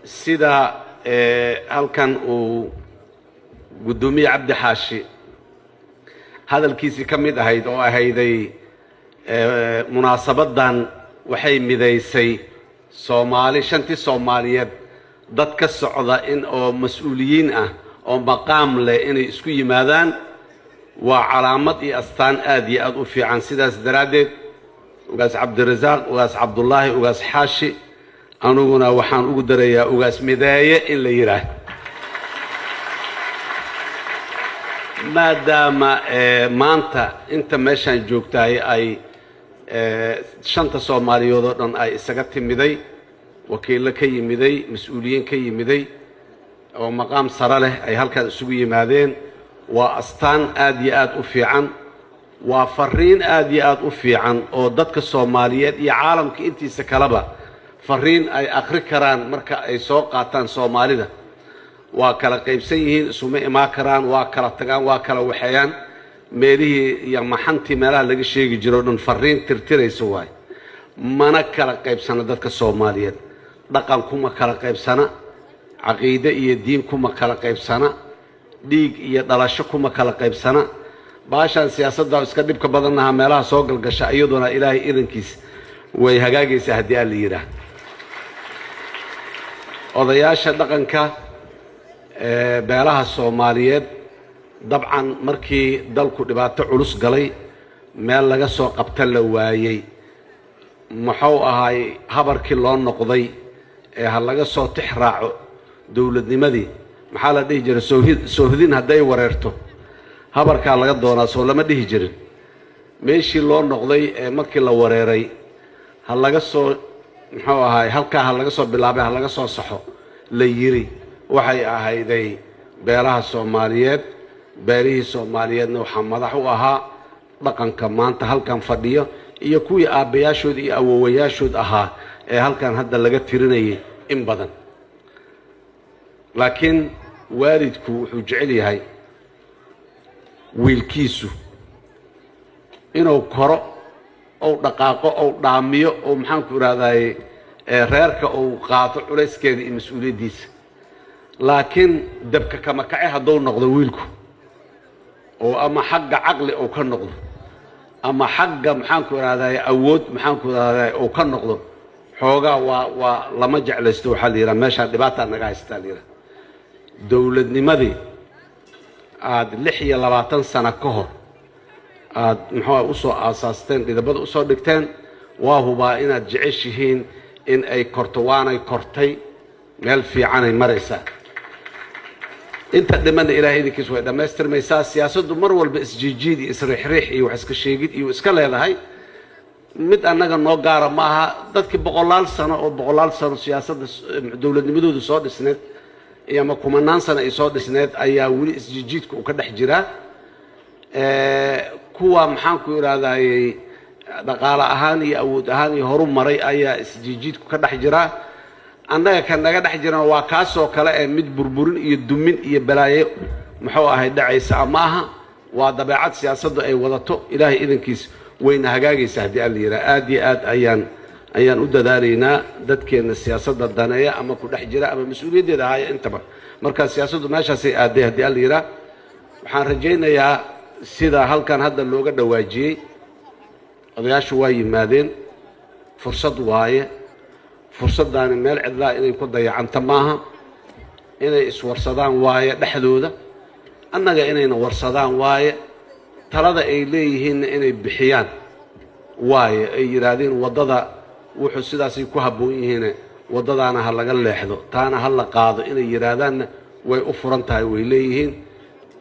sida halkan uu gudoomiye cabdi xaashi hadalkiisii ka mid ahayd oo ahayday munaasabadan waxay midaysay Soomaali shantii Soomaaliyeed dad ka socda in oo mas'uuliyiin ah oo maqaam leh inay isku yimaadaan waa calaamad iyo astaan aad iyo aad u fiican sidaas daraadeed ugaas Cabdirasaaq ugaas Cabdullaahi ugaas Xaashi anuguna waxaan ugu darayaa ugaas mideeye in la yiraahdo maadaama maanta inta meeshan joogtay ay shanta Soomaaliyeed oo dhan ay isaga timiday wakiilo ka yimiday mas'uuliyiin ka yimiday oo maqaam sare leh ay halkan isugu yimaadeen waa astaan aad iyo aad u fiican waa fariin aad iyo aad u fiican oo dadka Soomaaliyeed iyo caalamka intiisa kaleba fariin ay akhri karaan marka ay soo qaataan Soomaalida waa kala qaybsan yihiin isuma imaan karaan waa kala tagaan waa kala waxayaan meelihii iyo maxantii meelaha laga sheegi jiro dhan fariin tirtirayso waay mana kala qaybsana dadka Soomaaliyeed dhaqan kuma kala qaybsana caqiide iyo diin kuma kala qaybsana dhiig iyo dhalasho kuma kala qaybsana baashan siyaasadda iska dhibka badanaha meelaha soo galgasha iyaduna Ilaahay idankiis way hagaagaysaa hadii aan la yiraahdo odayaasha dhaqanka beelaha Soomaaliyeed dabcan markii dalku dhibaato culus galay meel laga soo qabta la waayay maxuu ahay habarkii loo noqday ee ha laga soo tixraaco dawladnimadii maxaa la dhihi jiray soohidin haday wareerto habarka laga doonaa soo lama dhihi jirin meeshii loo noqday ee markii la wareeray ha laga soo maxuu ahay halka ha laga soo bilaabay ha laga soo saxo la yiri waxay ahayday beelaha Soomaaliyeed beerihii Soomaaliyeedna waxa madax u ahaa dhaqanka maanta halkan fadhiyo iyo kuwii aabayaashood iyo awowayaashood ahaa ee halkan hadda laga tirinayay in badan laakiin waalidku wuxuu jecel yahay wiilkiisu inuu koro oo dhaqaaqo oo dhaamiyo oo maxaan ku raadaay reerka oo qaato culeyskeeda iyo mas'uuliyadiisa laakiin dabka kama kacay haduu noqdo wiilku oo ama xagga aqli oo ka noqdo ama xagga maxaan ku raadaay awood maxaan ku raadaay oo ka noqdo xoogaa waa lama jeclaysto waxa la yiraahdaa meesha dhibaato naga haystaa la yiraahdaa dawladnimadii aad 26 sano ka hor aad maxaa u soo aasaasteen dhidabada u soo dhigteen waa hubaa inaad jeceshihiin in ay korto waanay kortay meel fiican ay maraysaa inta dhiman Ilaahay idinkiis way dhameystirmaysaa siyaasaddu mar walba isjijiid iyo isriix iyo wax iska sheegid iyo iska leedahay mid anaga noo gaara ma aha dadkii boqolaal sano siyaasadda dawladnimadoodu soo dhisneed iyo ma kumanaan sano ay soo dhisneed ayaa wali isjijiidku ka dhex jira kuwa maxaan ku iraahday dhaqaale ahaan iyo awood ahaan iyo horumaray ayaa isjijiidku ka dhex jira annaga kan naga dhex jirana waa kaas oo kale ee mid burburin iyo dumin iyo balaayo maxuu ahay dhacaysa ama aha waa dabeecad siyaasaddu ay wadato Ilaahay idankiis wayna hagaagaysaa hadii aan la yiraahdo aad iyo aad ayaan u dadaalaynaa dadkeena siyaasadda daneeya ama ku dhex jira ama mas'uuliyadeeda haya intaba marka siyaasaddu meeshaas ay aaday hadii aan la yiraahdo waxaan rajaynayaa sida halkan hadda looga dhawaajiyay odayaashu waa yimaadeen fursad waaye fursaddan meel cidla inay ku dayacanta maaha inay iswarsadaan waaye dhaxdooda annaga inayna warsadaan waaye talada ay leeyihiin inay bixiyaan waaye ay yiraahdeen wadada wuxuu sidaas ku haboon yihiin wadadaana ha laga leexdo taana ha la qaado inay yiraahdaan way u furan tahay way leeyihiin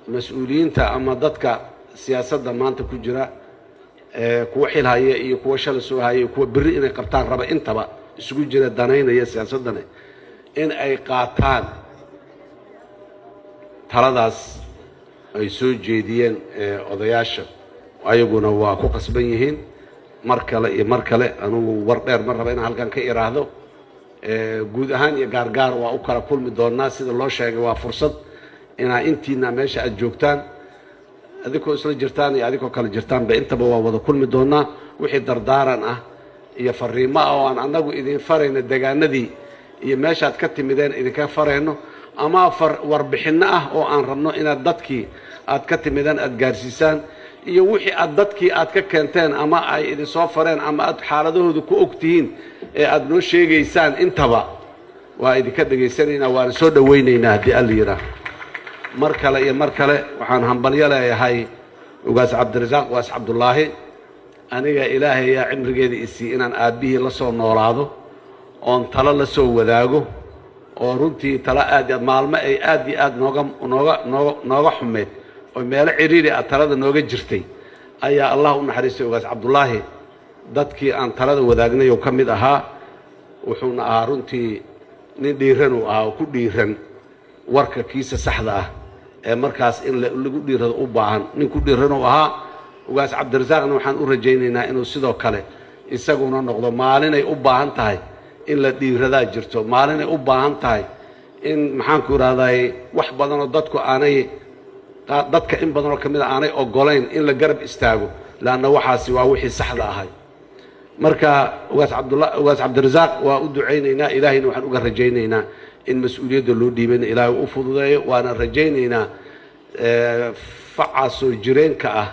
mas'uuliyiinta ama dadka siyaasadda maanta ku jira kuwa xil haya iyo kuwa shal soo haya kuwa bari inay qabtaan raba intaba isugu jira danaynaya siyaasaddan in ay qaataan taladaas ay soo jeediyeen odayaasha ayaguna waa ku qasban yihiin mar kale anigu war dheer mar raba in halkan ka iraahdo guud ahaan iyo gaar waa u kala kulmi doonaa sida loo sheegay waa fursad intiina meesha aad joogtaan adikoo isla jirtaan iyo adikoo kala jirtaan ba intaba waa wada kulmi doonaa wixii dardaaran ah iyo fariimo oo aan anagu idin farayna deegaanadii iyo meeshaad ka timideen idinka fareyno ama warbixinno ah oo aan rabno inaad dadkii aad ka timideen aad gaarsiisaan iyo wixii aad dadkii aad ka keenteen ama ay idin soo fareen ama aad xaaladahooda ku ogtihiin ee aad noo sheegaysaan intaba waa idinka dhageysanaynaa waana soo dhawaynaynaa haddii alla yidhaah mar kale iyo mar kale waxaan hambalyo leeyahay ugaas cabdirasaaq ugaas cabdullaahi aniga ilaahay yaa cimrigeeda isii inaan aabbihii la soo noolaado oon talo la soo wadaago oo runtii talo aad iyo aad maalmo ay aad iyo aad nooga xumeed oo meelo ciriiri ah talada nooga jirtay ayaa allah u naxariistay ugaas cabdullaahi dadkii aan talada wadaagnay oo ka mid ahaa wuxuuna ahaa runtii nin dhiiran uu ahaa oo ku dhiiran warka kiisa saxda ah ee markaas in lagu dhiirado u baahan nin ku dhiiran uu ahaa ugaas cabdirasaaqna waxaan u rajaynaynaa inuu sidoo kale isaguna noqdo maalinay u baahan tahay in la dhiiradaa jirto maalinay u baahan tahay in maxaanku idhahday wax badanoo dadka in badanoo ka mid a aanay ogolayn in la garab istaago laanna waxaasi waa wixii saxda ahay marka ugaas cabdirasaaq waa u ducaynaynaa ilaahayna waxaan uga rajaynaynaa in mas-uuliyadda loo dhiibayna ilaahay u fududeeyo waana rajaynaynaa facaasoo jireenka ah